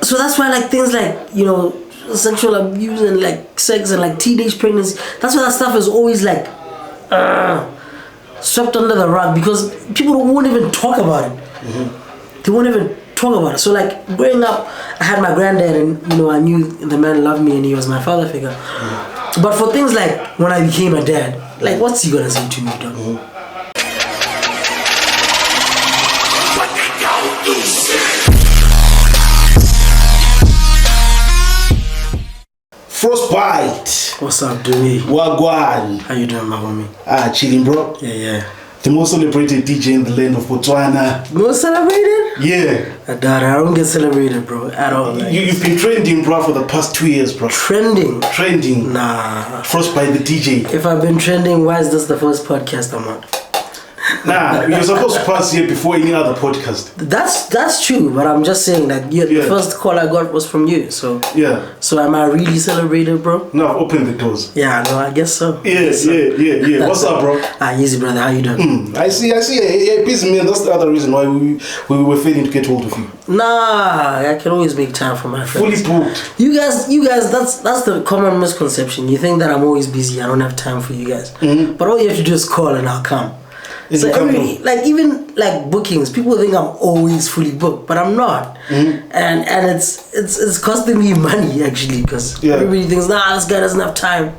So that's why like things like, you know, sexual abuse and like sex and like teenage pregnancy, that's why that stuff is always like swept under the rug, because people won't even talk about it. They won't even talk about it. So like growing up, I had my granddad, and you know, I knew the man loved me and he was my father figure. But for things like when I became a dad, like what's he gonna say to me, dog? Frostbite. What's up, dude? Wagwan. How you doing, my homie? Chilling, bro. Yeah. The most celebrated DJ in the land of Botswana. Most celebrated? Yeah. I don't get celebrated, bro, at all. Like, You've been trending, bro, for the past 2 years, bro. Trending? Nah. Frostbite the DJ. If I've been trending, why is this the first podcast I'm on? Nah, you're supposed to pass here before any other podcast. That's true, but I'm just saying that the first call I got was from you, so yeah. So am I really celebrated, bro? No, I've opened the doors. Yeah, no, I guess so. Yeah. What's up, bro? Easy, brother. How you doing? I see. Yeah, busy, man. That's the other reason why we were failing to get hold of you. Nah, I can always make time for my friends. Fully booked. You guys, that's the common misconception. You think that I'm always busy. I don't have time for you guys. But all you have to do is call and I'll come. So even like bookings, people think I'm always fully booked, but I'm not, and it's costing me money actually, because everybody thinks, nah, this guy doesn't have time.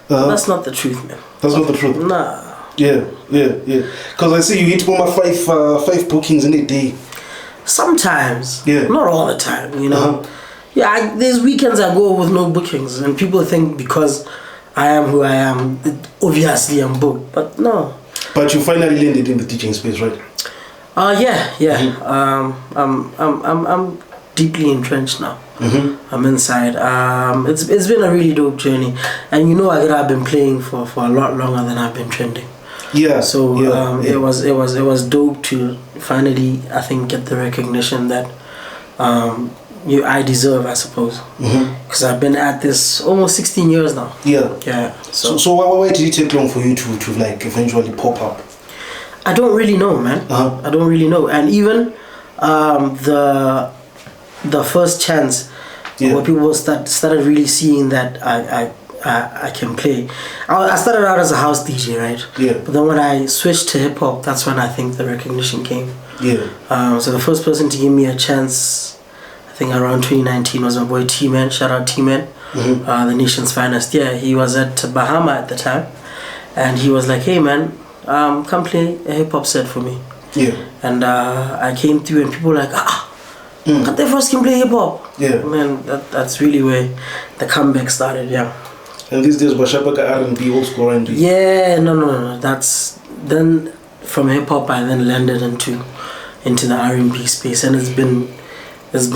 That's not the truth, man. That's not the truth. Nah. Yeah. Because I see you hit over 5 bookings in a day. Sometimes. Yeah. Not all the time, you know. Yeah, there's weekends I go with no bookings, and people think because I am who I am, obviously I'm booked, but no. But you finally landed in the teaching space, right? Yeah. I'm deeply entrenched now. I'm inside. It's been a really dope journey, and you know, I've been playing for a lot longer than I've been trending. Yeah. So it was dope to finally, I think, get the recognition that I deserve, I suppose, because I've been at this almost 16 years now. Yeah. So why did it take long for you to like eventually pop up? I don't really know, man. I don't really know, and even the first chance where people started really seeing that I can play. I started out as a house DJ, right? Yeah. But then when I switched to hip hop, that's when I think the recognition came. Yeah. So the first person to give me a chance, I think around 2019, was my boy T-Man. Shout out T-Man, the nation's finest. Yeah, he was at Bahama at the time, and he was like, "Hey man, come play a hip hop set for me." Yeah. And I came through, and people were like, "Cut the first can play hip hop." Yeah. Man, that's really where the comeback started. Yeah. And these days, Bashapaka R&B, old school R&B. Yeah, no. That's then from hip hop, I then landed into the R&B space, and it's been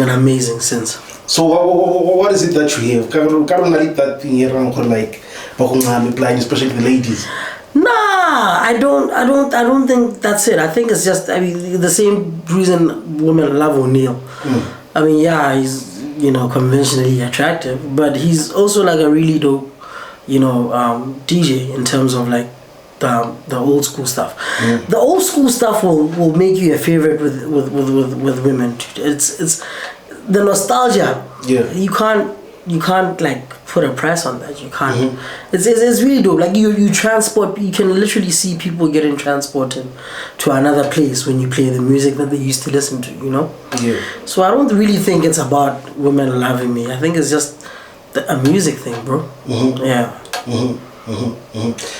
amazing since. So what is it that you have? Can't that thing around like blind, especially the ladies. Nah, I don't think that's it. I think it's just the same reason women love O'Neal. I mean, yeah, he's conventionally attractive, but he's also like a really dope DJ in terms of like the old school stuff. The old school stuff will make you a favorite with women. It's the nostalgia. Yeah. You can't like put a price on that. You can't. It's really dope. Like you transport. You can literally see people getting transported to another place when you play the music that they used to listen to. Yeah. So I don't really think it's about women loving me. I think it's just a music thing, bro. Yeah.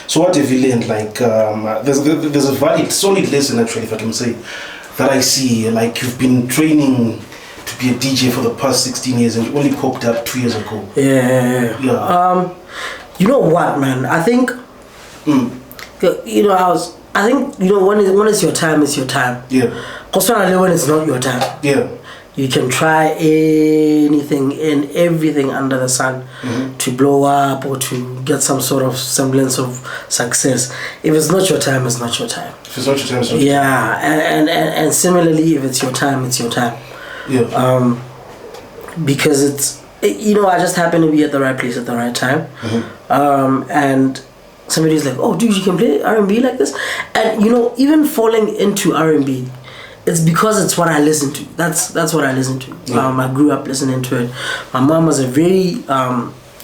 So what have you learned? Like, there's a valid, solid lesson actually, if I can say, that I see. Like you've been training to be a DJ for the past 16 years, and you only popped up 2 years ago. Yeah. You know what, man? I think, I think when it's your time, it's your time. Yeah. Because when it's not your time. Yeah. You can try anything and everything under the sun to blow up or to get some sort of semblance of success. If it's not your time, it's not your time. If it's not your time, it's not your time. And similarly, if it's your time, it's your time. Yeah. Because I just happen to be at the right place at the right time. And somebody's like, "Oh, dude, you can play R&B like this?" And even falling into R&B it's because it's what I listen to. That's what I listen to. I grew up listening to it. My mom was a very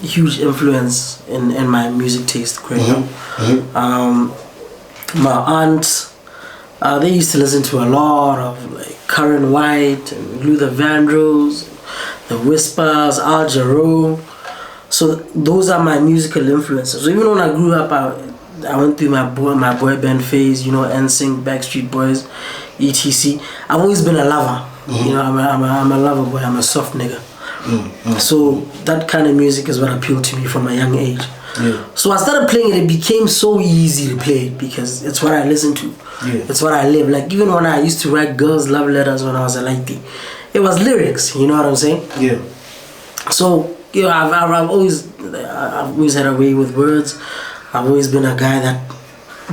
huge influence in my music taste growing up. My aunts, they used to listen to a lot of like Karen White and Luther Vandross, the Whispers, Al Jarreau. So those are my musical influences. So even when I grew up, I went through my boy band phase, you know, NSYNC, Backstreet Boys, etc. I've always been a lover. You know, I'm a lover boy. I'm a soft nigga. So that kind of music is what appealed to me from a young age. So I started playing it. It became so easy to play it because it's what I listen to. It's what I live. Like even when I used to write girls' love letters when I was a lady, it was lyrics. You know what I'm saying? So you know, I've always had a way with words. I've always been a guy that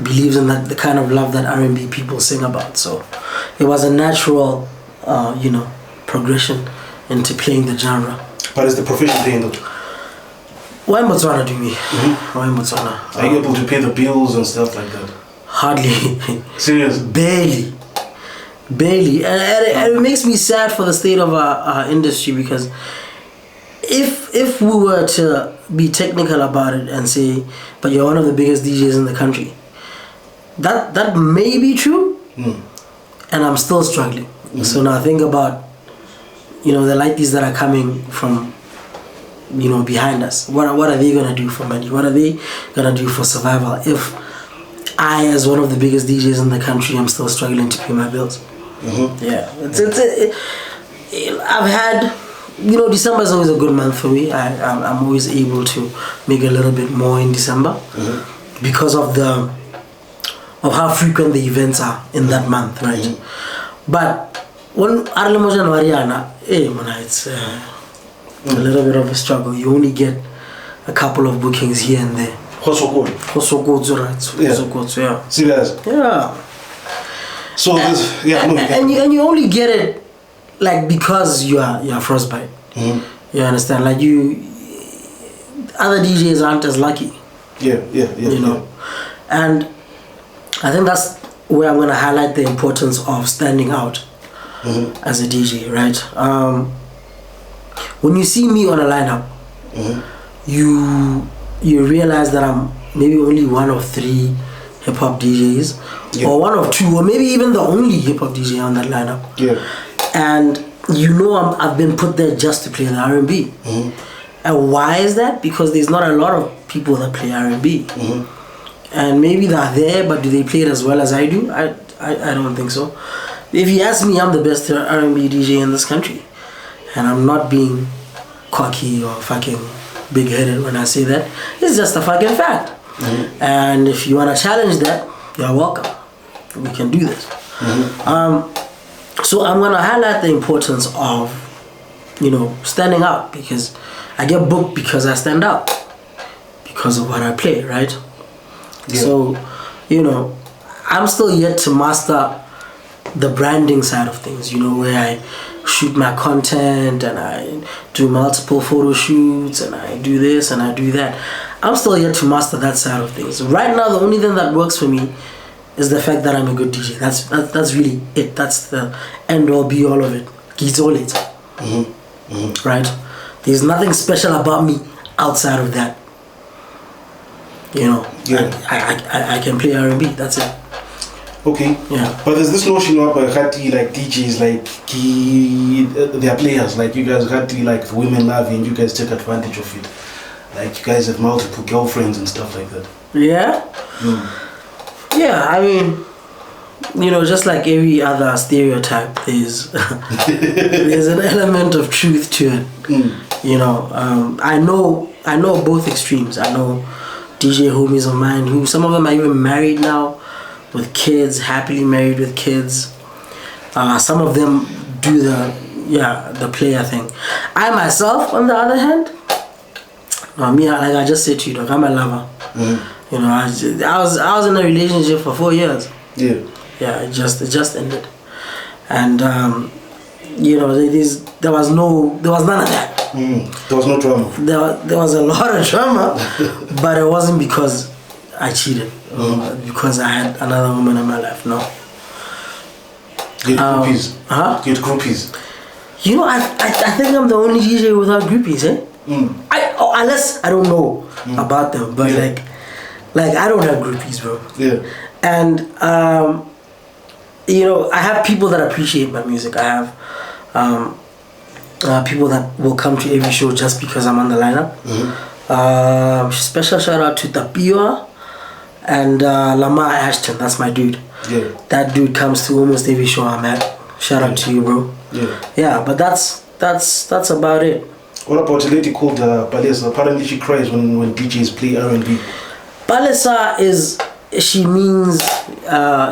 believes in that the kind of love that R&B people sing about. So it was a natural, you know, progression into playing the genre. But is the profession paying though? Why Botswana do me? Why Botswana? Are you able to pay the bills and stuff like that? Hardly. Serious? Barely. And it makes me sad for the state of our industry because if we were to be technical about it and say, but you're one of the biggest DJs in the country, that may be true, and I'm still struggling. So now think about, you know, the lighties that are coming from, you know, behind us. What are they gonna do for money? What are they gonna do for survival if I, as one of the biggest DJs in the country, am still struggling to pay my bills? Yeah, I've had, you know, December is always a good month for me. I'm always able to make a little bit more in December because of how frequent the events are in that month, right? But when Arlemo January, it's a little bit of a struggle. You only get a couple of bookings here and there. Yeah. Serious? Yeah. So and you only get it like because you are Frostbite. You understand? Like other DJs aren't as lucky. Yeah. You know, and I think that's where I'm gonna highlight the importance of standing out as a DJ, right? When you see me on a lineup, you realize that I'm maybe only one of 3 hip hop DJs, or one of 2, or maybe even the only hip hop DJ on that lineup. And you know I've been put there just to play the R&B. And why is that? Because there's not a lot of people that play R&B. And maybe they're there, but do they play it as well as I do? I don't think so. If you ask me, I'm the best R&B DJ in this country. And I'm not being cocky or fucking big-headed when I say that. It's just a fucking fact. And if you want to challenge that, you're welcome. We can do this. So I'm going to highlight the importance of, you know, standing out, because I get booked because I stand out, because of what I play, right? So, you know, I'm still yet to master the branding side of things, you know, where I shoot my content and I do multiple photo shoots and I do this and I do that. I'm still yet to master that side of things. Right now, the only thing that works for me is the fact that I'm a good DJ. That's really it. That's the end all be all of it. It's all it. Right? There's nothing special about me outside of that. You know, I can play R&B. That's it. Okay. Yeah. But there's this notion of like DJs, like they are players. Like you guys like women love you and you guys take advantage of it. Like you guys have multiple girlfriends and stuff like that. Yeah. Yeah. I mean, you know, just like every other stereotype, there's an element of truth to it. You know, I know both extremes. I know DJ homies of mine who, some of them are even married now, with kids, happily married with kids. Some of them do the player thing. I myself, on the other hand, me, like I just said to you, dog, I'm a lover. You know, I was in a relationship for 4 years. Yeah, it just ended, and you know, there was none of that. There was no drama. There was a lot of drama, but it wasn't because I cheated, because I had another woman in my life. No. Get groupies. Get groupies. You know, I think I'm the only DJ without groupies, eh? Unless I don't know about them, but like I don't have groupies, bro. Yeah. And you know, I have people that appreciate my music. I have people that will come to every show just because I'm on the lineup. Special shout out to Tapioa and Lamar Ashton. That's my dude. Yeah. That dude comes to almost every show I'm at. Shout out to you, bro. Yeah. Yeah, but that's about it. What about a lady called Palesa? Apparently she cries when DJs play R&B. Palesa she means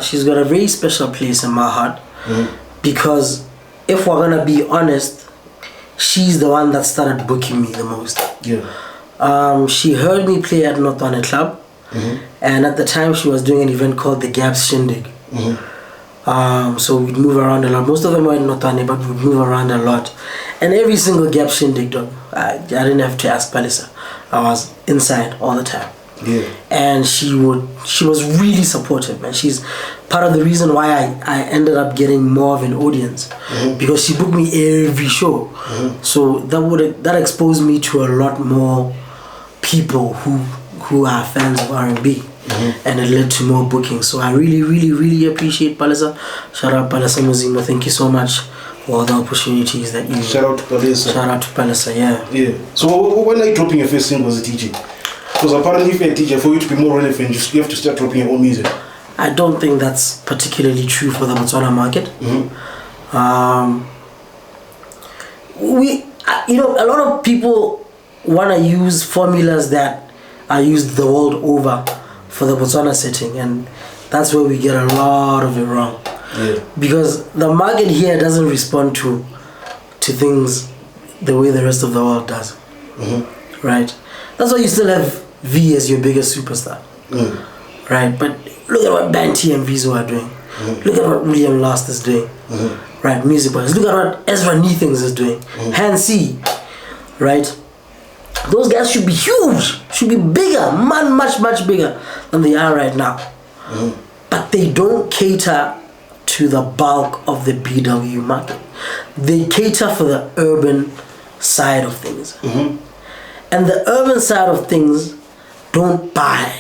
she's got a very special place in my heart because if we're gonna be honest, she's the one that started booking me the most. Yeah. She heard me play at North on a Club, and at the time she was doing an event called the Gaps Shindig. So we'd move around a lot. Most of them were in Notane, but we'd move around a lot. And every single Gap Shindig, dog, I didn't have to ask Palisa. I was inside all the time. Yeah. And she was really supportive, and she's part of the reason why I ended up getting more of an audience because she booked me every show. So that exposed me to a lot more people who are fans of R&B. And it led to more bookings. So I really appreciate Palisa. Shout out Palisa Muzimo. Thank you so much for all the opportunities that you... Shout out to Palisa. Shout out to Palisa, yeah. Yeah. So when are you dropping your first single as a DJ? Because apparently if you're a DJ, for you to be more relevant, you have to start dropping your own music. I don't think that's particularly true for the Botswana market. You know, a lot of people want to use formulas that are used the world over for the Botswana setting, and that's where we get a lot of it wrong. Yeah. Because the market here doesn't respond to things the way the rest of the world does. Right? That's why you still have V as your biggest superstar. Right? But look at what Banty and Vizo are doing. Look at what William Last is doing. Right? Music wise. Look at what Ezra Neethings is doing. Hansi. Right? Those guys should be huge, should be bigger, much bigger than they are right now. But they don't cater to the bulk of the BW market. They cater for the urban side of things. And the urban side of things don't buy.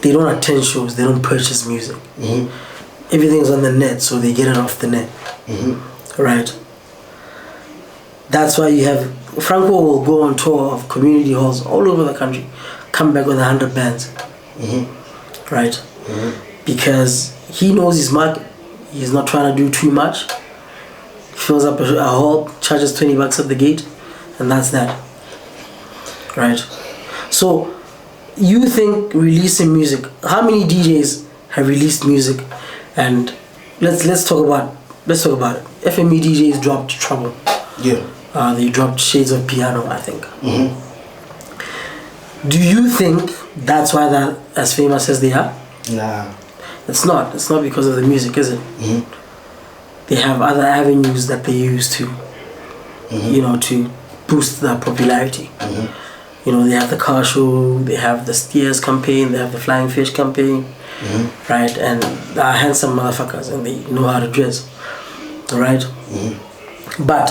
They don't attend shows, they don't purchase music. Everything's on the net, so they get it off the net. Right? That's why you have Franco will go on tour of community halls all over the country, come back with 100 bands. Right? Because he knows his market. He's not trying to do too much. Fills up a hall, charges $20 at the gate, and that's that. Right? So you think releasing music, how many DJs have released music? And let's talk about it. FME DJs dropped Trouble. Yeah. They dropped Shades of Piano, I think. Do you think that's why they're as famous as they are? Nah. It's not. It's not because of the music, is it? They have other avenues that they use to, you know, to boost their popularity. You know, they have the car show, they have the Steers campaign, they have the Flying Fish campaign, right? And they are handsome motherfuckers and they know how to dress, right? But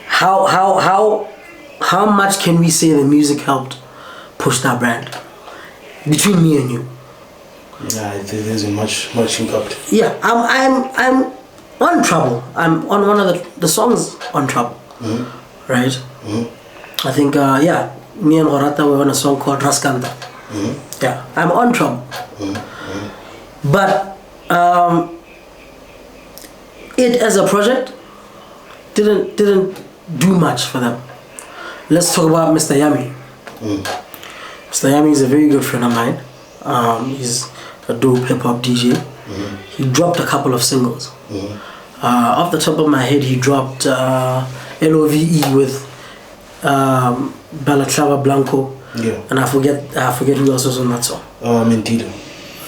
how much can we say the music helped push that brand? Between me and you. Nah, there isn't much impact. Yeah, I'm on Trouble. I'm on one of the songs on Trouble, right? I think me and Horata were on a song called Raskanta. Yeah, I'm on Trouble. But it as a project didn't do much for them. Let's talk about Mr. Yami. Mr. Yami is a very good friend of mine. He's a dope hip-hop DJ. He dropped a couple of singles. Off the top of my head, he dropped LOVE with Balaclava Blanco. Yeah. And I forget who else was on that song. Mentila.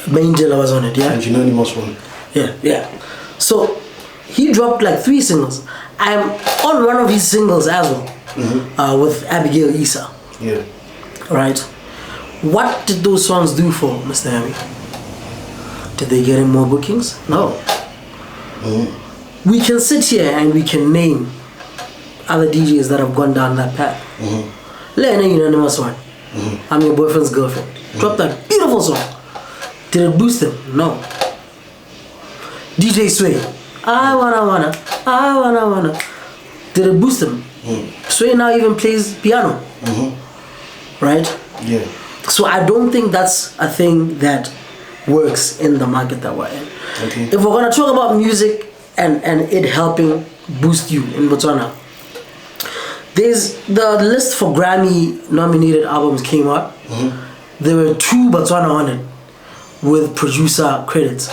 Mentila was on it, yeah? And you know the most one. Yeah. So he dropped like 3 singles. I'm on one of his singles as well, with Abigail Issa. Yeah. Right? What did those songs do for Mr. Yami? Did they get him more bookings? No. We can sit here and we can name other DJs that have gone down that path. Let me unanimous one. I'm your boyfriend's girlfriend. Drop that beautiful song. Did it boost him? No. DJ Sway. I wanna. Did it boost him? Sway now even plays piano. Right? Yeah. So I don't think that's a thing that works in the market that we're in. Okay. If we're gonna talk about music and it helping boost you in Botswana, there's the list for Grammy nominated albums came out. There were 2 Botswana on it with producer credits.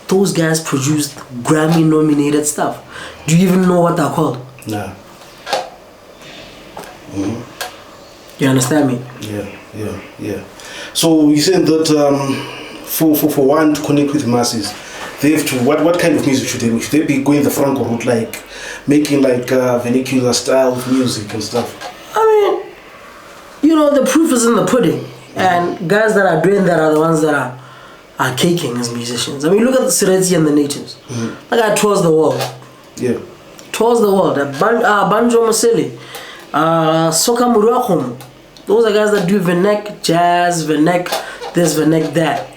Those guys produced Grammy nominated stuff. Do you even know what they're called? Nah. You understand me? Yeah. So you said that for one to connect with masses, they have to what kind of music should they make? Should they be going the Franco route, like making like vernacular style of music and stuff? I mean, the proof is in the pudding, and guys that are doing that are the ones that are caking as musicians. I mean, look at the Sereti and the Natives. That guy tours the world. Yeah. Tours the world. Banjo Mosele, Soka Murakhom. Those are guys that do Venek jazz, Venek this, Venek that.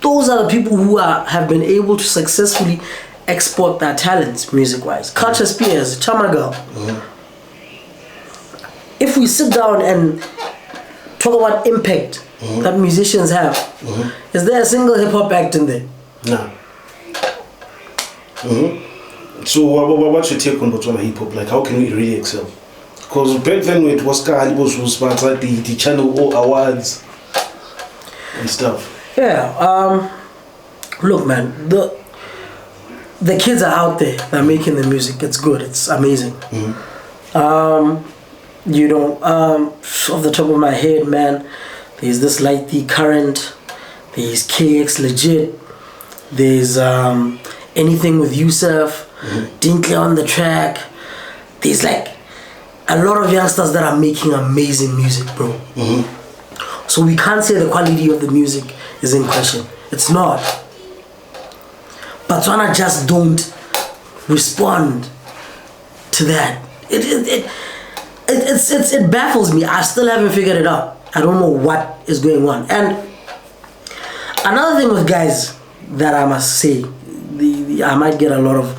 Those are the people who have been able to successfully export their talents music-wise. Culture Spears, Chamagal. If we sit down and talk about impact that musicians have, is there a single hip-hop act in there? No. So what's your take on Botswana hip-hop? Like, how can we really excel? Because back then it was like the Channel O Awards and stuff. Yeah, look man, the kids are out there, they're making the music, it's good, it's amazing. Off the top of my head, man, there's this like the current, there's KX Legit, there's anything with Yusuf, Dinkle on the track, there's like a lot of youngsters that are making amazing music, bro. So we can't say the quality of the music is in question. It's not. Botswana just don't respond to that. It baffles me. I still haven't figured it out. I don't know what is going on. And another thing with guys that I must say, I might get a lot of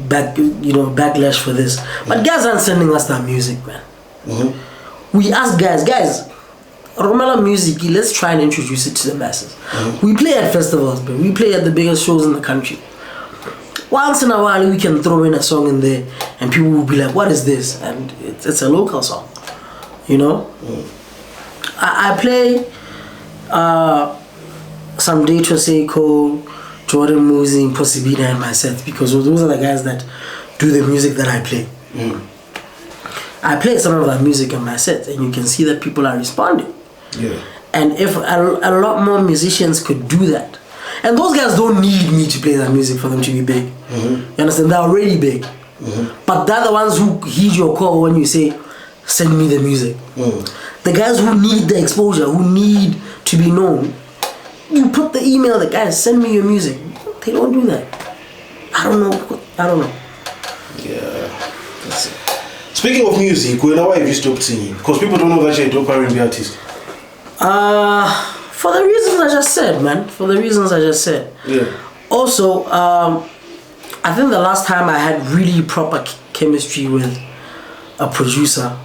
backlash for this, but guys aren't sending us that music, man. We ask guys, Romela music, let's try and introduce it to the masses. We play at festivals, but we play at the biggest shows in the country. Once in a while we can throw in a song in there and people will be like, what is this? And it's a local song, I play some Dayton Seiko, Jordan Muzi, Impossibita and my set, because those are the guys that do the music that I play. I play some of that music in my set and you can see that people are responding. Yeah. And if a lot more musicians could do that, and those guys don't need me to play that music for them to be big. You understand? They're already big. But they're the ones who heed your call when you say, send me the music. The guys who need the exposure, who need to be known, you put the email, the guys, send me your music. They don't do that. I don't know. Yeah. That's it. Speaking of music, why have you stopped singing? Because people don't know that you're a dope R&B artist. For the reasons I just said, man. Yeah. Also, I think the last time I had really proper chemistry with a producer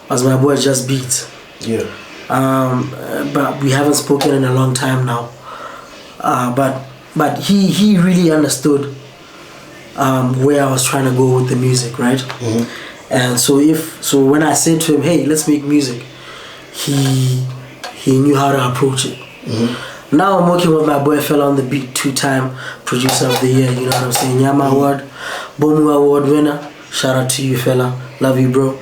was my boy Just Beats. Yeah. But we haven't spoken in a long time now. But he really understood where I was trying to go with the music, right? And so when I said to him, hey, let's make music, he knew how to approach it. Now I'm working with my boy Fella on the Beat, 2-time producer of the year, you know what I'm saying? Yama Award, Bomu Award winner. Shout out to you, Fella. Love you, bro.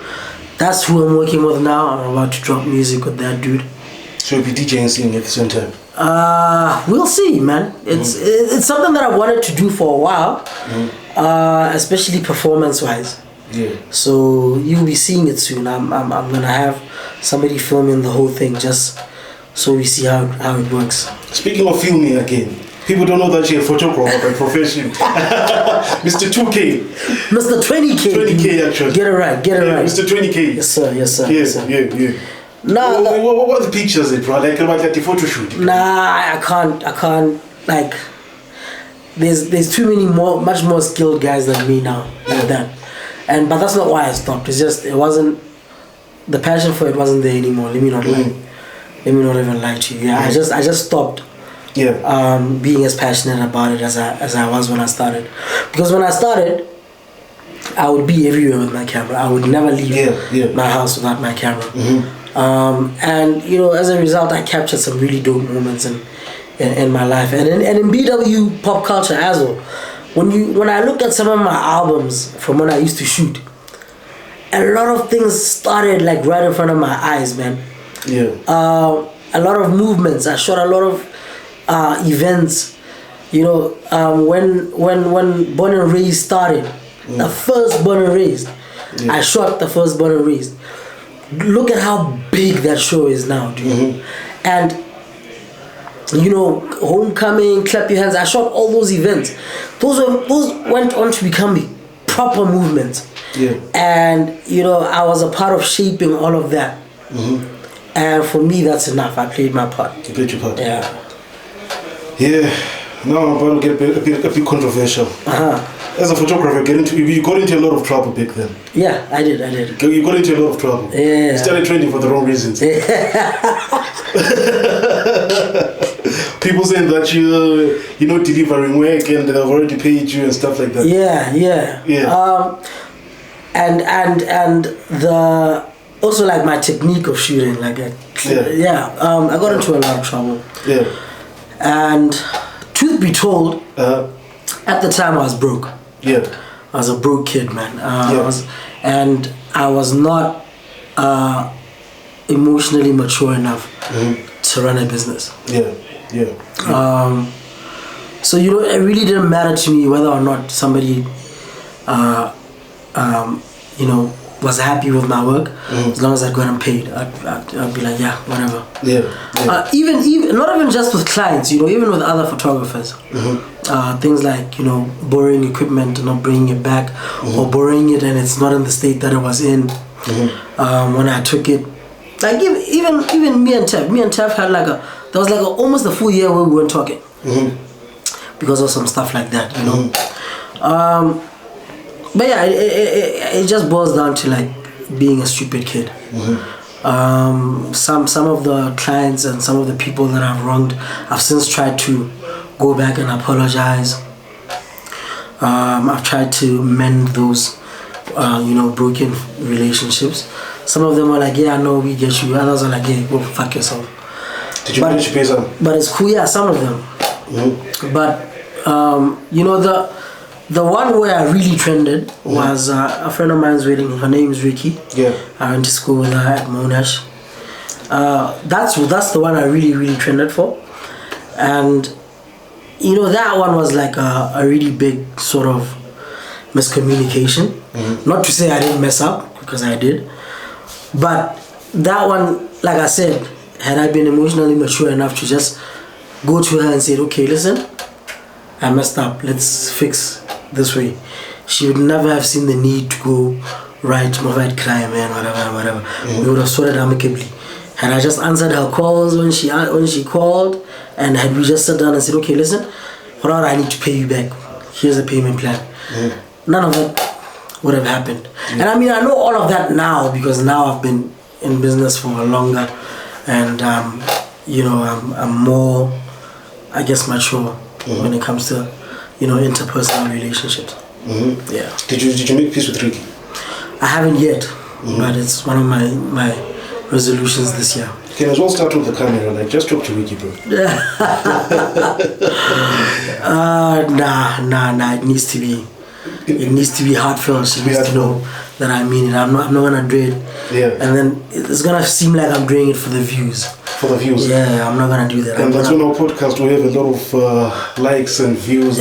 That's who I'm working with now. I'm about to drop music with that dude. So you'll be DJing and singing at the same time? We'll see, man. It's something that I wanted to do for a while, especially performance-wise. Yeah. So you'll be seeing it soon. I'm gonna have somebody filming the whole thing just so we see how it works. Speaking of filming again, People don't know that you're a photographer by profession. Mr. 2K. Mr. 20K. 20K actually. Get it right. Mr. 20K. Yes, sir. Yeah. Nah. What are the pictures, bro? Like the photo shoot? Nah, I can't. Like, there's too many much more skilled guys than me now. Like that. But that's not why I stopped. It's just it wasn't. The passion for it wasn't there anymore. Let me not even lie to you. Yeah, I just stopped. Yeah. Being as passionate about it as I was when I started, because when I started, I would be everywhere with my camera. I would never leave my house without my camera. And as a result, I captured some really dope moments in my life, and in BW pop culture as well. When I looked at some of my albums from when I used to shoot, a lot of things started like right in front of my eyes, man. Yeah. A lot of movements. I shot a lot of events. When Born and Raised started, the first Born and Raised, I shot the first Born and Raised. Look at how big that show is now, dude. And Homecoming, Clap Your Hands. I shot all those events. Those went on to become proper movements. Yeah. And I was a part of shaping all of that. And for me, that's enough. I played my part. You played your part. Yeah. Yeah. Now I'm about to get a bit controversial. As a photographer, you got into a lot of trouble back then. Yeah, I did. You got into a lot of trouble. Yeah. You started trending for the wrong reasons. People saying that you're not delivering work and they've already paid you and stuff like that. Yeah. And the also like my technique of shooting, I got into a lot of trouble. Yeah. And truth be told, at the time I was broke. Yeah. I was a broke kid, man. I was not emotionally mature enough to run a business. Yeah. So it really didn't matter to me whether or not somebody was happy with my work. As long as I got them paid, I'd be like, yeah, whatever. Yeah. Even not even just with clients, even with other photographers. Things like borrowing equipment and not bringing it back, or borrowing it and it's not in the state that it was in. When I took it, like even me and Tev had there was almost a full year where we weren't talking because of some stuff like that, But yeah, it just boils down to being a stupid kid. Some of the clients and some of the people that I've wronged, I've since tried to go back and apologize. I've tried to mend those, broken relationships. Some of them are like, yeah, no, we get you. Others are like, yeah, go fuck yourself. Did you manage to pay some? But it's cool, yeah, some of them. But the one where I really trended was a friend of mine's wedding. Her name is Ricky. Yeah. I went to school with her at Monash. That's the one I really, really trended for. And, that one was like a really big sort of miscommunication. Not to say I didn't mess up, because I did. But that one, like I said, had I been emotionally mature enough to just go to her and say, okay, listen, I messed up, let's fix this way, she would never have seen the need to go write crime and whatever. We would have sorted amicably. Had I just answered her calls when she called, and had we just sat down and said, okay, listen, whatever I need to pay you back, here's a payment plan. None of that would have happened. And I mean, I know all of that now, because now I've been in business for longer, and I'm more, I guess, mature when it comes to interpersonal relationships. Yeah. Did you make peace with Ricky? I haven't yet, but it's one of my resolutions this year. Can as well start with the camera, just talk to Ricky, bro. Nah. It needs to be heartfelt. She needs to know that I mean it. I'm not gonna do it. Yeah. And then it's gonna seem like I'm doing it for the views. For the views. Yeah, I'm not gonna do that. And that's when our podcast we have a lot of likes and views.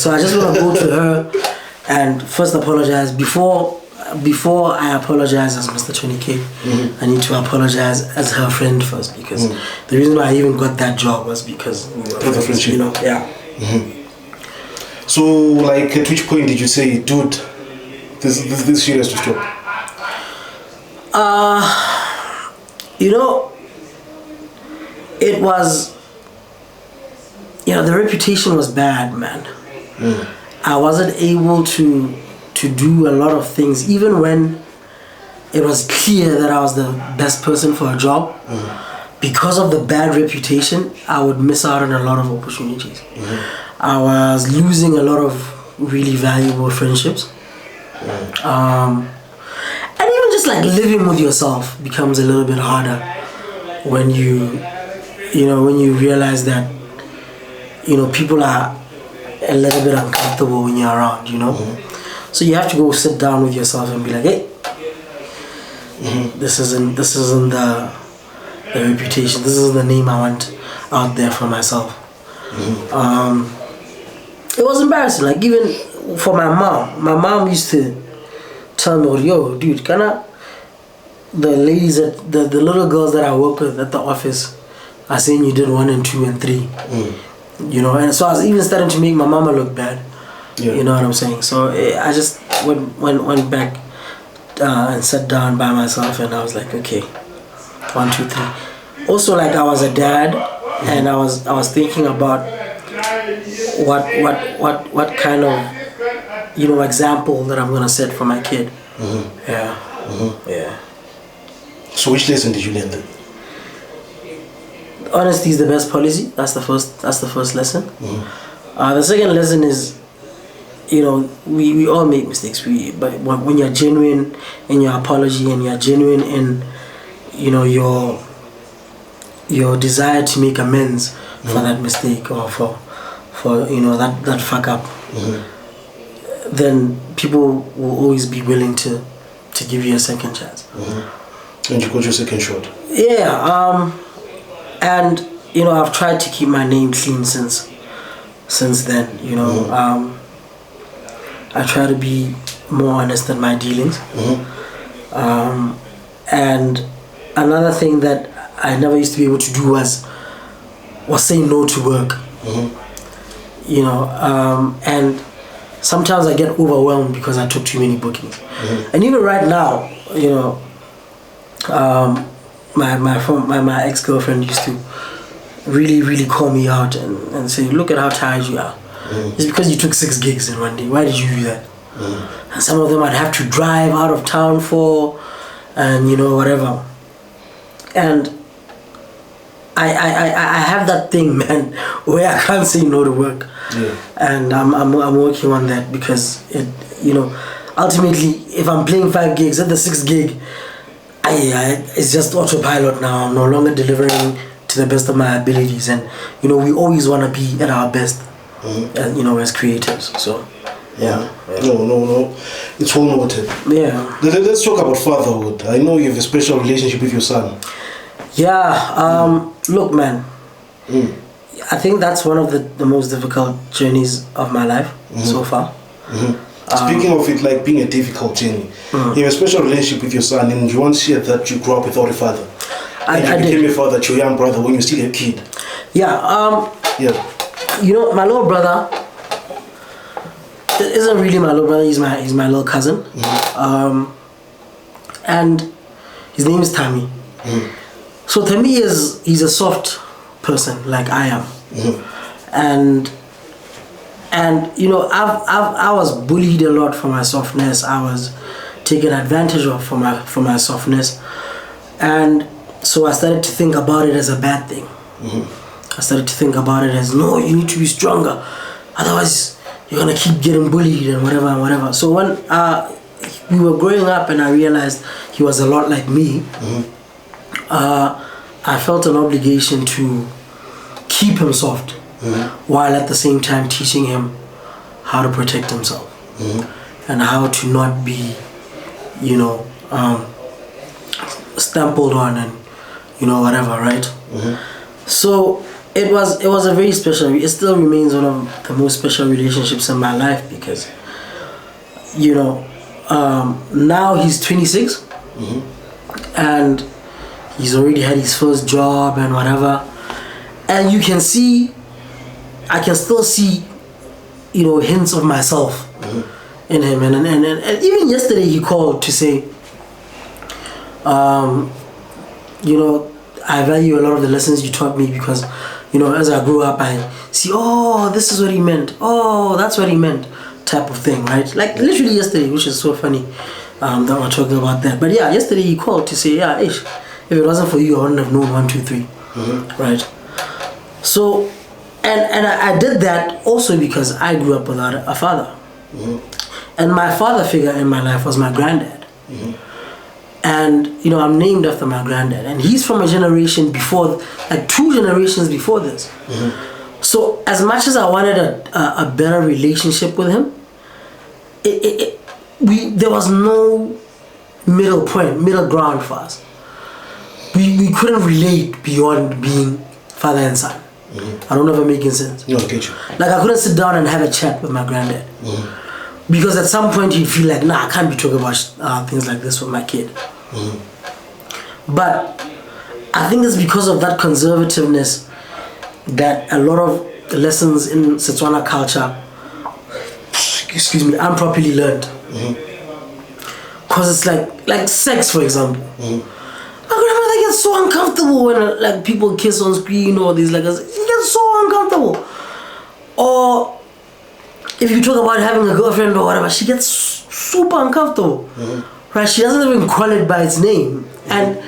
So I just wanna go to her and first apologize before before I apologize as Mr. 20K, I need to apologize as her friend first, because the reason why I even got that job was because we were of the friendship. you know, yeah. So, like, at which point did you say, dude, this shit has to stop? You know, it was, you know, the reputation was bad, man. I wasn't able to do a lot of things, even when it was clear that I was the best person for a job. Because of the bad reputation, I would miss out on a lot of opportunities. I was losing a lot of really valuable friendships. And even just like living with yourself becomes a little bit harder when you realize that, you know, people are a little bit uncomfortable when you're around, you know. So you have to go sit down with yourself and be like, hey, this isn't the reputation, this is the name I want out there for myself. It was embarrassing, like even for my mom used to tell me, yo, dude, the ladies the little girls that I work with at the office are saying you did 1 and 2 and 3. You know, and so I was even starting to make my mama look bad. You know what I'm saying? So I just went back and sat down by myself, and I was like, okay, 1, 2, 3. Also, like, I was a dad, and I was thinking about what kind of, you know, example that I'm gonna set for my kid. Yeah. So which lesson did you learn then? Honesty is the best policy. That's the first lesson. The second lesson is, you know, we all make mistakes. But when you're genuine in your apology, and you're genuine in, you know, your desire to make amends for that mistake, or for you know, that fuck up, then people will always be willing to give you a second chance. And you got your second shot. Yeah. And you know, I've tried to keep my name clean since then. You know, I try to be more honest in my dealings. And another thing that I never used to be able to do was say no to work. You know, and sometimes I get overwhelmed because I took too many bookings. And even right now, you know, my ex-girlfriend used to really call me out and say, look at how tired you are. It's because you took 6 gigs in one day. Why did you do that? And some of them I'd have to drive out of town for, and you know, whatever. And I have that thing, man, where I can't say no to work. And I'm working on that, because it, you know, ultimately, if I'm playing 5 gigs, at the 6th gig, it's just autopilot now. I'm no longer delivering to the best of my abilities, and you know, we always want to be at our best, you know, as creatives. So yeah. No, it's all noted. Yeah. Let's talk about fatherhood. I know you have a special relationship with your son. Yeah. Look, man, I think that's one of the most difficult journeys of my life so far. Speaking of it, like being a difficult journey, you have a special relationship with your son, and you once shared that you grew up without a father. I became a father to your young brother when you were still a kid. Yeah. You know, my little brother isn't really my little brother. He's my little cousin. And his name is Tammy. So Tammy he's a soft person like I am. And you know, I was bullied a lot for my softness. I was taken advantage of for my softness, and so I started to think about it as a bad thing. I started to think about it as, no, you need to be stronger, otherwise you're gonna keep getting bullied and whatever. So when we were growing up and I realized he was a lot like me, I felt an obligation to keep him soft, while at the same time teaching him how to protect himself, and how to not be, you know, stumbled on, and you know, whatever, right? So it was a very special, it still remains one of the most special relationships in my life, because, you know, now he's 26, and he's already had his first job and whatever. And you can see, I can still see, hints of myself in him. And even yesterday he called to say, I value a lot of the lessons you taught me because, as I grew up, I see, oh, this is what he meant. Oh, that's what he meant, type of thing, right? Like literally yesterday, which is so funny that we're talking about that. But yeah, yesterday he called to say, yeah, if it wasn't for you, I wouldn't have known 1, 2, 3, right? So, and I did that also because I grew up without a father. And my father figure in my life was my granddad. And, I'm named after my granddad. And he's from a generation before, like 2 generations before this. So as much as I wanted a better relationship with him, there was no middle ground for us. We couldn't relate beyond being father and son. I don't know if I'm making sense. No, I get you. Like I couldn't sit down and have a chat with my granddad. Because at some point he'd feel like, nah, I can't be talking about things like this with my kid. But I think it's because of that conservativeness that a lot of the lessons in Setswana culture, improperly learned. Because it's like sex, for example. My grandmother gets so uncomfortable when people kiss on screen or these she gets so uncomfortable. Or if you talk about having a girlfriend or whatever, she gets super uncomfortable. Right? She doesn't even call it by its name. And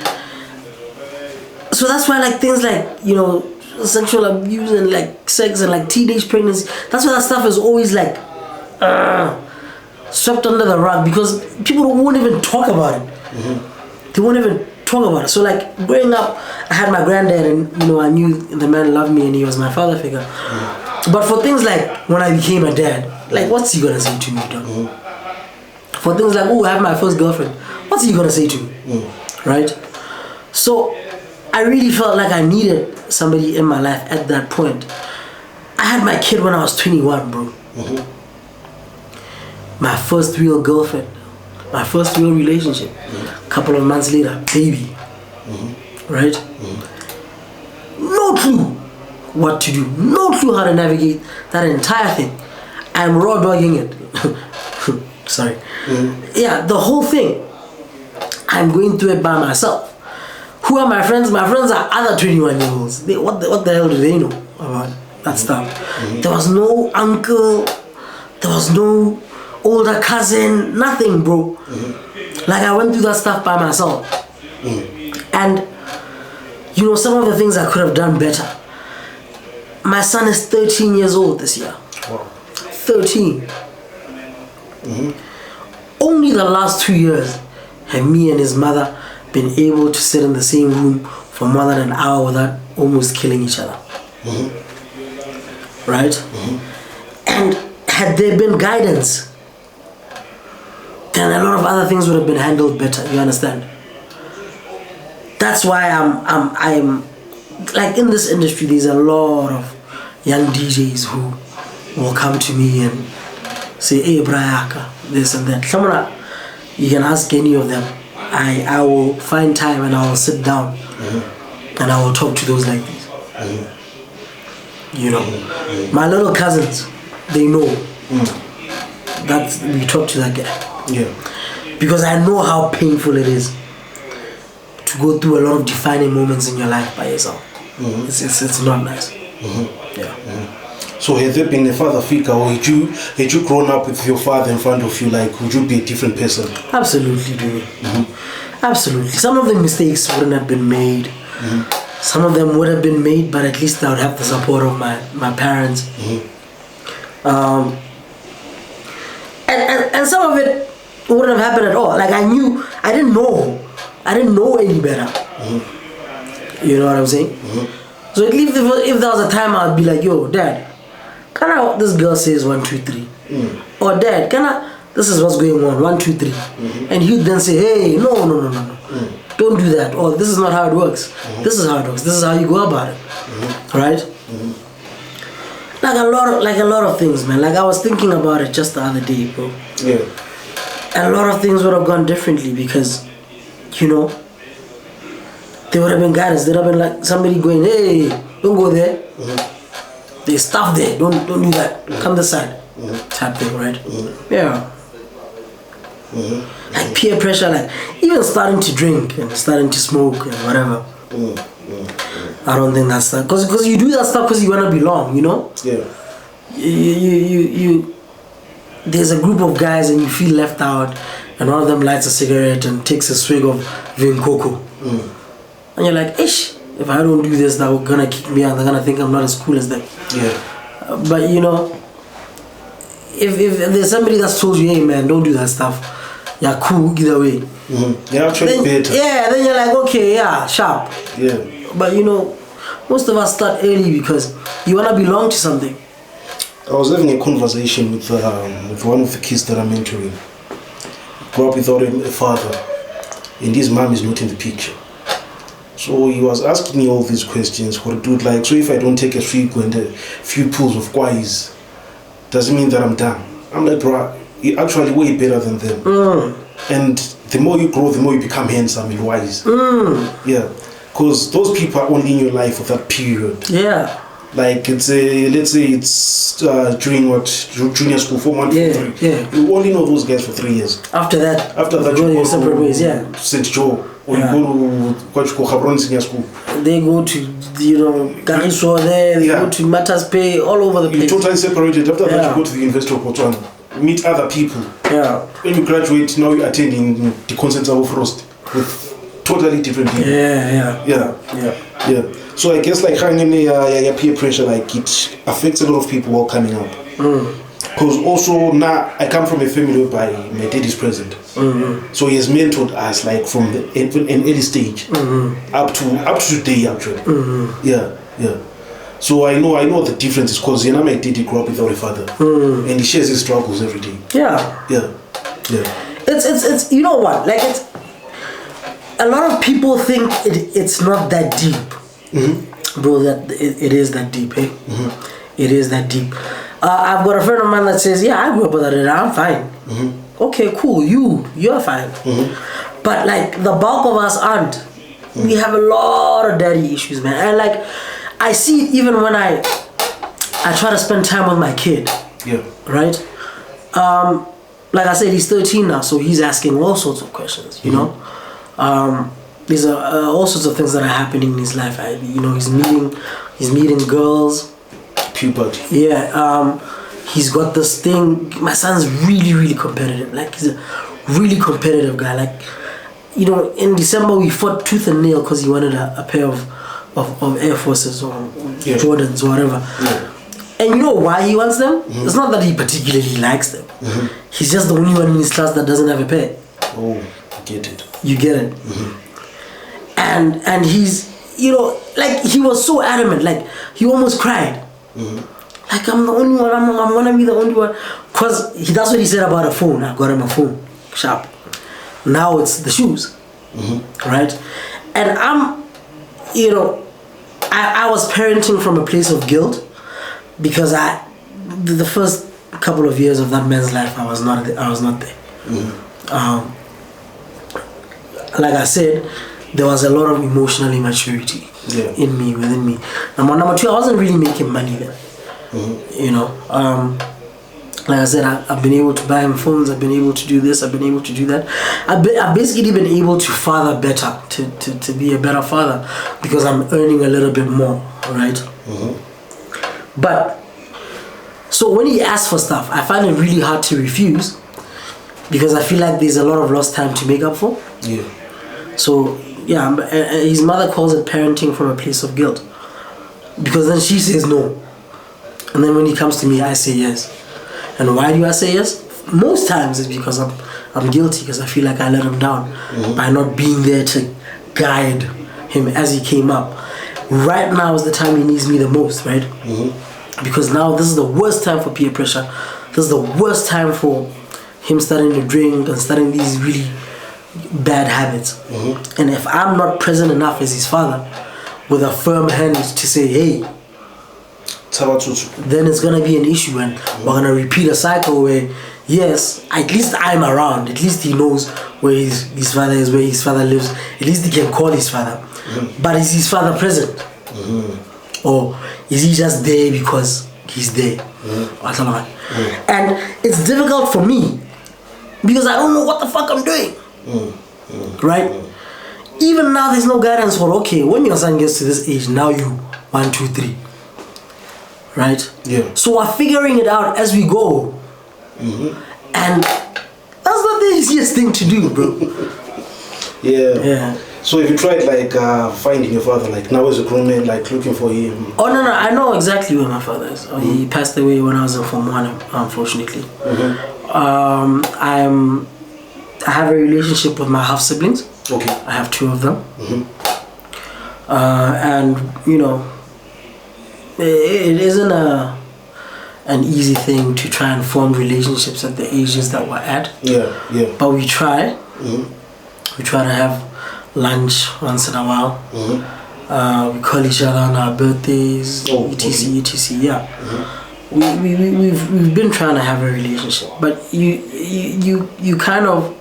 so that's why things like, sexual abuse and sex and teenage pregnancy, that's why that stuff is always swept under the rug because people won't even talk about it. They won't even talk about it. So growing up, I had my granddad and I knew the man loved me and he was my father figure. But for things like when I became a dad, what's he gonna say to me, dog? For things like, oh, I have my first girlfriend, what's he gonna say to me? Right? So I really felt like I needed somebody in my life at that point. I had my kid when I was 21, bro. My first real girlfriend, my first real relationship. A couple of months later, baby. Right? No clue what to do, no clue how to navigate that entire thing. I'm raw dogging it. Sorry. Yeah, the whole thing. I'm going through it by myself. Who are my friends? My friends are other 21-year-olds. What the hell do they know about that stuff? There was no uncle, there was no older cousin, nothing, bro. I went through that stuff by myself. And some of the things I could have done better. My son is 13 years old this year. Wow. 13. Only the last 2 years have me and his mother been able to sit in the same room for more than an hour without almost killing each other. Right? And had there been guidance, then a lot of other things would have been handled better. You understand? That's why I'm in this industry. There's a lot of young DJs who will come to me and say, "Hey, Brayaka, this and that." You can ask any of them. I will find time and I will sit down and I will talk to those like this. My little cousins, they know that we talk to that guy. Yeah. Because I know how painful it is to go through a lot of defining moments in your life by yourself. It's not nice. Yeah. So had there been a father figure, or had you grown up with your father in front of you, would you be a different person? Absolutely, dude. Absolutely. Some of the mistakes wouldn't have been made. Some of them would have been made, but at least I would have the support of my parents. And some of it wouldn't have happened at all. I didn't know any better. You know what I'm saying? So at least if there was a time, I'd be like, yo, Dad, this girl says 1, 2, 3. Or Dad, this is what's going on, 1, 2, 3. And he'd then say, hey, no. Don't do that. Or this is not how it works. This is how it works. This is how you go about it. Right? A lot of things, man. I was thinking about it just the other day, bro. Yeah. a lot of things would have gone differently because, you know, there would have been guidance. There would have been like somebody going, hey, don't go there. There's stuff there. Don't do that. Come this side. Type thing, right? Yeah. Like peer pressure, like even starting to drink and starting to smoke and whatever. I don't think that's that. Because you do that stuff because you want to belong, you know? Yeah. You there's a group of guys and you feel left out, and one of them lights a cigarette and takes a swig of Vin Coco. And you're like, ish, if I don't do this, they're gonna kick me out. They're gonna think I'm not as cool as them. Yeah. But you know, if there's somebody that's told you, hey man, don't do that stuff, you're cool either way. You're actually better. Yeah, then you're like, okay, yeah, sharp. Yeah. But you know, most of us start early because you wanna belong to something. I was having a conversation with one of the kids that I'm mentoring. Grew up without a father, and his mom is not in the picture. So he was asking me all these questions. What dude, like, so if I don't take a swig and a few pulls of kwais, does it mean that I'm done? I'm like, bro, you're actually way better than them. And the more you grow, the more you become handsome and wise. Yeah, because those people are only in your life for that period. Yeah. Like it's let's say it's during junior school, 4 months, 3. Yeah. You only know those guys for 3 years. After that, you go separate ways. Yeah. St. Joe, or you go to what you call Habron Senior School. They go to, you know, Garisho there. They go to Matas Pay, all over the place. You're totally separated. After that, you go to the University of Botswana, meet other people. Yeah. When you graduate, now you're attending the concerts of Frost with totally different people. Yeah. So I guess like hanging your peer pressure, like it affects a lot of people while coming up. Because also now I come from a family whereby my dad is present. So he has mentored us like from an early stage up to today actually. Yeah. So I know the differences because you know my dad grew up without a father, and he shares his struggles every day. Yeah. It's you know what, like it's a lot of people think it's not that deep. Bro, that it is that deep, eh? It is that deep. I've got a friend of mine that says, yeah, I grew up with that and I'm fine. Okay, cool, you're fine. But like the bulk of us aren't. We have a lot of daddy issues, man. And like I see it even when I try to spend time with my kid. Yeah. Right? Like I said, he's 13 now, so he's asking all sorts of questions, you know? There's all sorts of things that are happening in his life. You know, he's meeting girls. Puberty. Yeah. He's got this thing. My son's really, really competitive. Like he's a really competitive guy. Like, you know, in December we fought tooth and nail because he wanted a pair of Air Forces or Jordans or whatever. Yeah. And you know why he wants them? It's not that he particularly likes them. He's just the only one in his class that doesn't have a pair. Oh, I get it. You get it. And he's, you know, like he was so adamant, like he almost cried. Like I'm the only one, I'm gonna be the only one. Cause that's what he said about a phone. I got him a phone, sharp. Now it's the shoes, right? And I'm, you know, I was parenting from a place of guilt because the first couple of years of that man's life I was not there. Like I said, there was a lot of emotional immaturity within me. Number 2, I wasn't really making money then. You know, like I said, I've been able to buy him phones, I've been able to do this, I've been able to do that. I've basically been able to father better, to be a better father because I'm earning a little bit more, right? But, so when he asks for stuff, I find it really hard to refuse because I feel like there's a lot of lost time to make up for. Yeah. So, yeah, his mother calls it parenting from a place of guilt. Because then she says no. And then when he comes to me, I say yes. And why do I say yes? Most times it's because I'm guilty because I feel like I let him down by not being there to guide him as he came up. Right now is the time he needs me the most, right? Because now this is the worst time for peer pressure. This is the worst time for him starting to drink and starting these really bad habits. And if I'm not present enough as his father with a firm hand to say, hey, then it's gonna be an issue and we're gonna repeat a cycle where yes, at least I'm around. At least he knows where his father is, where his father lives. At least he can call his father. But is his father present? Or is he just there because he's there? And it's difficult for me because I don't know what the fuck I'm doing. Right? Even now there's no guidance for, okay, when your son gets to this age, now you 1, 2, 3. Right? Yeah. So we're figuring it out as we go. And that's not the easiest thing to do, bro. Yeah. So if you tried like finding your father, like now as a grown man, like looking for him? Oh no, I know exactly where my father is. He passed away when I was in Form 1, unfortunately. I have a relationship with my half siblings. Okay. I have 2 of them. And you know, it isn't an easy thing to try and form relationships at the ages that we're at. Yeah. But we try. We try to have lunch once in a while. We call each other on our birthdays, etc. Yeah. We've been trying to have a relationship, but you kind of,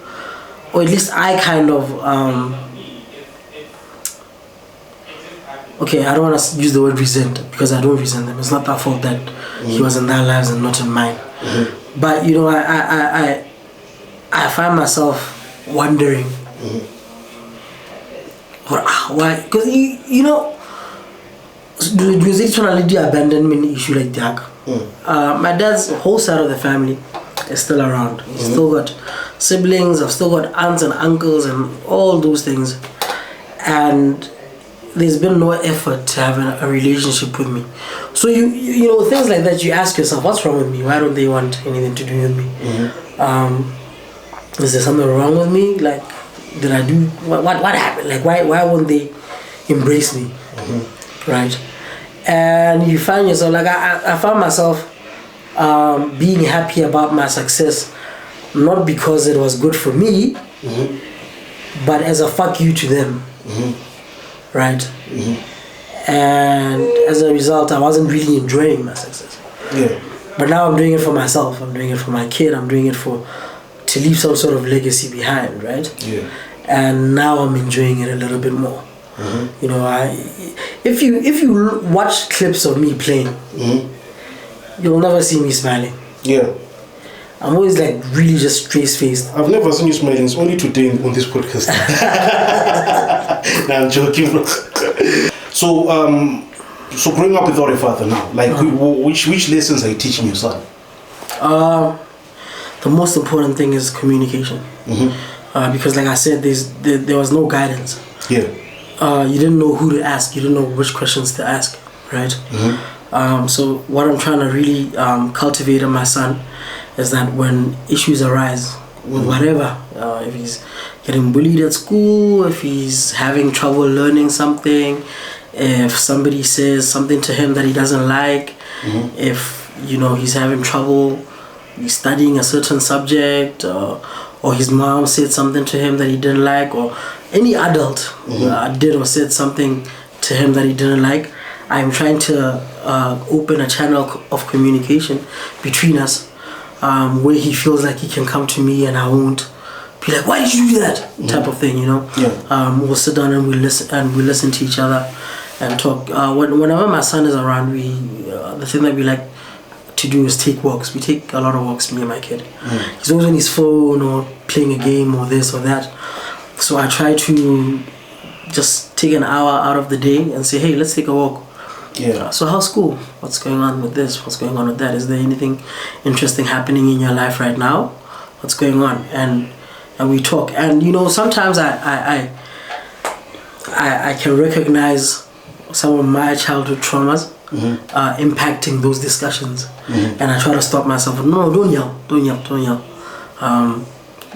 or at least I kind of, okay, I don't want to use the word resent, because I don't resent them. It's not their fault that he was in their lives and not in mine. But you know, I find myself wondering, why? Because you know, was it trying to abandonment issue like that? My dad's whole side of the family is still around. He's still got siblings. I've still got aunts and uncles and all those things, and there's been no effort to have a relationship with me. So you know, things like that, you ask yourself, what's wrong with me? Why don't they want anything to do with me? Is there something wrong with me? Like, did I do what happened? Like, why won't they embrace me? Right? And you find yourself, like I found myself being happy about my success, not because it was good for me, but as a fuck you to them. Right? And as a result, I wasn't really enjoying my success. But now I'm doing it for myself. I'm doing it for my kid. I'm doing it to leave some sort of legacy behind, right? And now I'm enjoying it a little bit more. You know, if you watch clips of me playing, you'll never see me smiling. I'm always like really just straight-faced. I've never seen you smiling. It's only today on this podcast. Nah, I'm joking, bro. So growing up without a father now, like which lessons are you teaching your son? The most important thing is communication. Because like I said, there was no guidance. You didn't know who to ask. You didn't know which questions to ask, right? So what I'm trying to really cultivate in my son is that when issues arise with whatever, if he's getting bullied at school, if he's having trouble learning something, if somebody says something to him that he doesn't like, if you know he's having trouble studying a certain subject, or his mom said something to him that he didn't like, or any adult did or said something to him that he didn't like, I'm trying to open a channel of communication between us, where he feels like he can come to me and I won't be like, why did you do that? Type of thing, you know. We'll sit down and we listen to each other and talk. Whenever my son is around, the thing that we like to do is take walks. We take a lot of walks, me and my kid. He's always on his phone or playing a game or this or that. So I try to just take an hour out of the day and say, hey, let's take a walk. So how's school? What's going on with this? What's going on with that? Is there anything interesting happening in your life right now? What's going on? And we talk. And you know, sometimes I can recognize some of my childhood traumas impacting those discussions. And I try to stop myself. No, don't yell.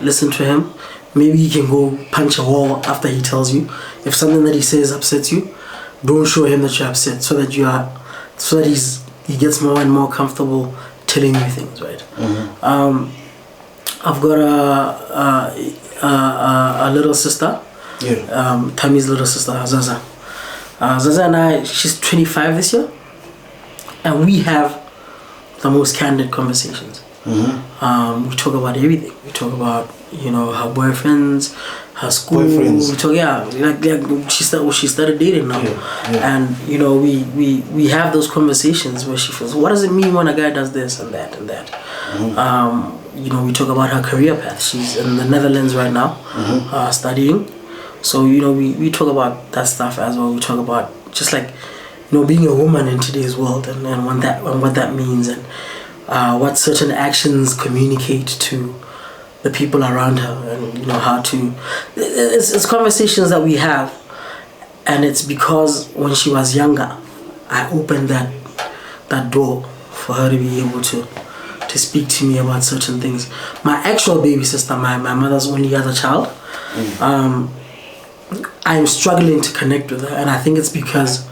Listen to him. Maybe he can go punch a wall after he tells you. If something that he says upsets you, don't show him that you're upset, so that he gets more and more comfortable telling you things, right? I've got a little sister, Tammy's little sister, Zaza. Zaza and I, she's 25 this year, and we have the most candid conversations. We talk about everything. We talk about, you know, her boyfriends, her school. Boyfriends. We talk, like she started dating now, and you know, we have those conversations where she feels, what does it mean when a guy does this and that and that. You know, we talk about her career path. She's in the Netherlands right now, studying. So, you know, we talk about that stuff as well. We talk about just like, you know, being a woman in today's world and what that means, and what certain actions communicate to the people around her, and you know how to. It's conversations that we have, and it's because when she was younger, I opened that door for her to be able to speak to me about certain things. My actual baby sister, my mother's only other child, I'm struggling to connect with her, and I think it's because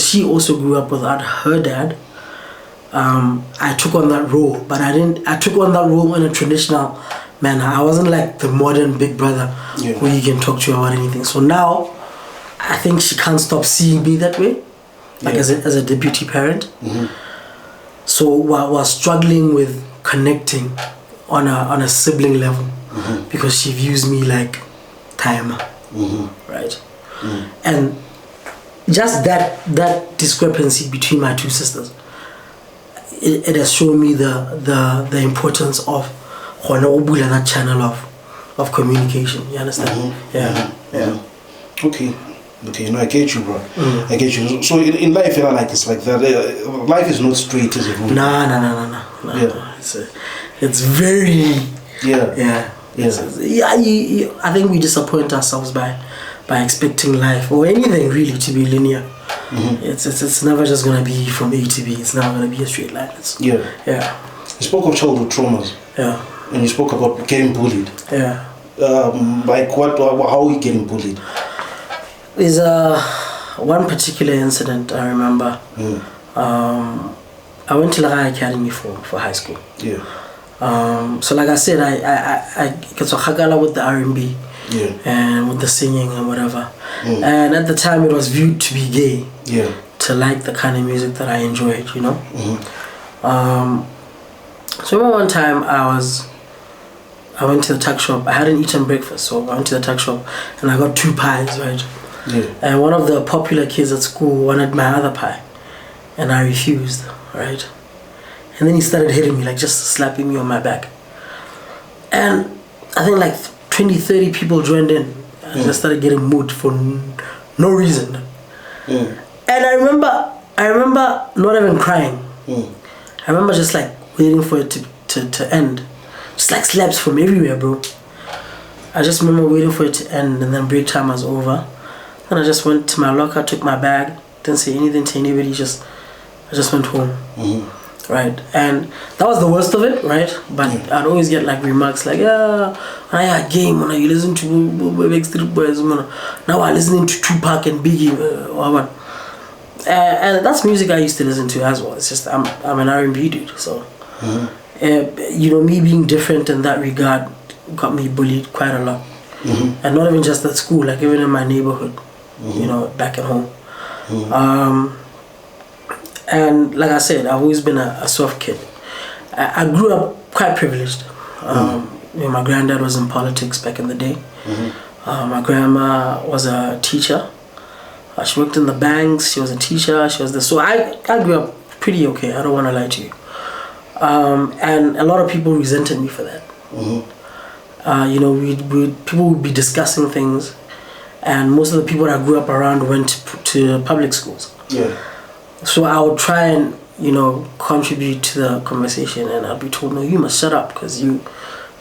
she also grew up without her dad. I took on that role, but I took on that role in a traditional manner. I wasn't like the modern big brother who you can talk to about anything. So now, I think she can't stop seeing me that way, like as a deputy parent. So we're struggling with connecting on a sibling level, because she views me like timer, right? And just that discrepancy between my two sisters, it has shown me the importance of that channel of communication. You understand? Yeah. Okay, no, I get you, bro. I get you. So in life, you know, like it's like that. Life is not straight as a rule. No. It's very. Yeah. I think we disappoint ourselves by expecting life or anything really to be linear. It's never just gonna be from A to B. It's never gonna be a straight line. You spoke of childhood traumas. And you spoke about getting bullied. Like what? How are you getting bullied? Is one particular incident I remember. I went to Laga Academy for high school. So like I said, I get so hagala with the R&B. And with the singing and whatever. And at the time it was viewed to be gay. To like the kind of music that I enjoyed, you know. So remember one time I went to the tuck shop. I hadn't eaten breakfast, so I went to the tuck shop and I got 2 pies, right? And one of the popular kids at school wanted my other pie, and I refused, right? And then he started hitting me, like just slapping me on my back. And I think like 20-30 people joined in. I just started getting moved for no reason. And I remember not even crying. I remember just like waiting for it to end. Just like slaps from everywhere, bro. I just remember waiting for it to end, and then break time was over. Then I just went to my locker, took my bag, didn't say anything to anybody, I just went home. Right, and that was the worst of it, right? But I'd always get like remarks like, when I had game, when you listen to Big Street Boys, now I'm listening to Tupac and Biggie, and that's music I used to listen to as well. It's just I'm an R&B dude, so you know, me being different in that regard got me bullied quite a lot, and not even just at school, like even in my neighborhood, you know, back at home. And like I said, I've always been a soft kid. I grew up quite privileged. You know, my granddad was in politics back in the day. My grandma was a teacher. She worked in the banks. She was a teacher. She was the so I grew up pretty okay. I don't want to lie to you. And a lot of people resented me for that. You know, people would be discussing things, and most of the people that I grew up around went to public schools. So I would try and, you know, contribute to the conversation, and I'd be told, no, you must shut up, because you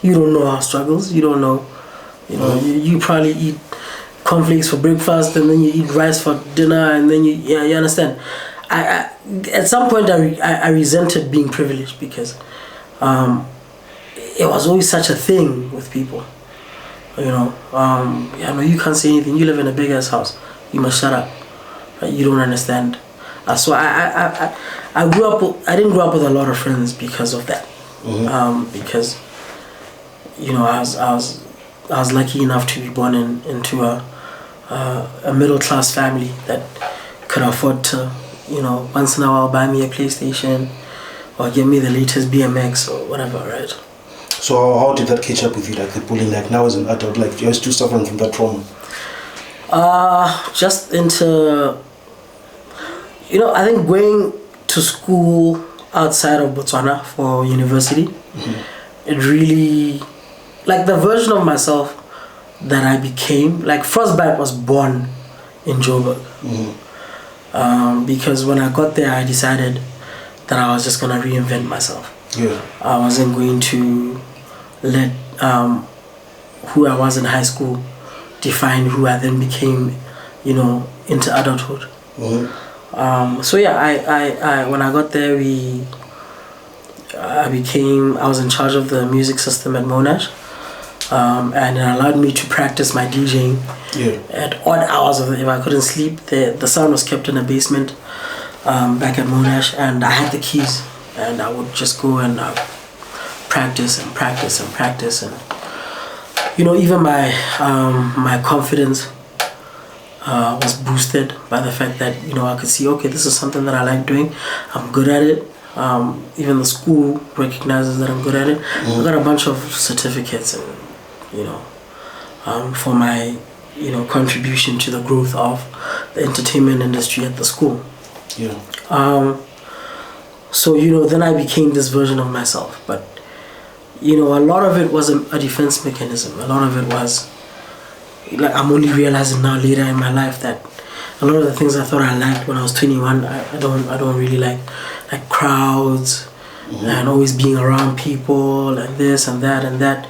don't know our struggles. You don't know, you know, you probably eat cornflakes for breakfast, and then you eat rice for dinner, and then you understand. I at some point I resented being privileged, because it was always such a thing with people. You know, no, you can't say anything. You live in a big ass house. You must shut up. Right? You don't understand. So I grew up. I didn't grow up with a lot of friends because of that. Because, you know, I was lucky enough to be born into a middle class family that could afford to, you know, once in a while buy me a PlayStation, or get me the latest BMX or whatever, right? So how did that catch up with you, like the bullying, like now as an adult, like you're still suffering from that trauma? Just into, I think going to school outside of Botswana for university, it really, like the version of myself that I became, like Frostbite was born in Joburg. Because when I got there, I decided that I was just going to reinvent myself. Yeah. I wasn't going to let who I was in high school define who I then became, into adulthood. So yeah, I when I got there, I was in charge of the music system at Monash, and it allowed me to practice my DJing at odd hours of if I couldn't sleep. The sound was kept in a basement back at Monash, and I had the keys, and I would just go and practice and practice and practice, and even my confidence was boosted by the fact that I could see, okay, this is something that I like doing. I'm good at it. Even the school recognizes that I'm good at it. I got a bunch of certificates, and for my contribution to the growth of the entertainment industry at the school. So then I became this version of myself, but a lot of it was a defense mechanism. A lot of it was like, I'm only realizing now later in my life that a lot of the things I thought I liked when I was 21, I don't really like crowds and always being around people and this and that and that.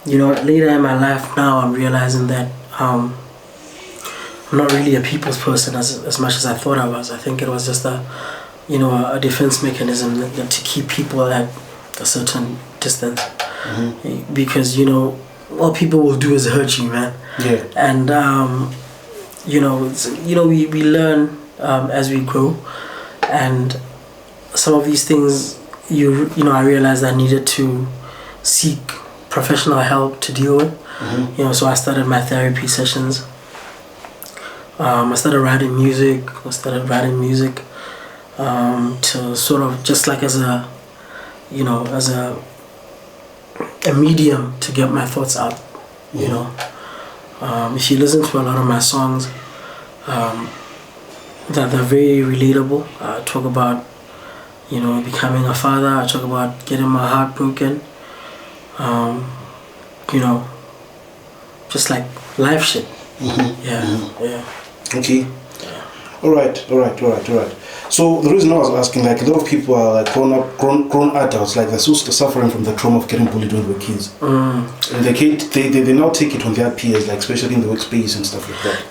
Later in my life now, I'm realizing that I'm not really a people's person as much as I thought I was. I think it was just a defense mechanism that to keep people at a certain distance, because all people will do is hurt you, man. And we learn as we grow, and some of these things I realized I needed to seek professional help to deal with. So I started my therapy sessions. I started writing music. To sort of just like as a medium to get my thoughts out. If you listen to a lot of my songs, that they're very relatable. I talk about becoming a father. I talk about getting my heart broken. Just like life shit. Yeah. Okay. All right. So the reason I was asking, like, a lot of people are like grown adults, like they're still suffering from the trauma of getting bullied when they were kids, and they now take it on their peers, like especially in the workspace and stuff like that.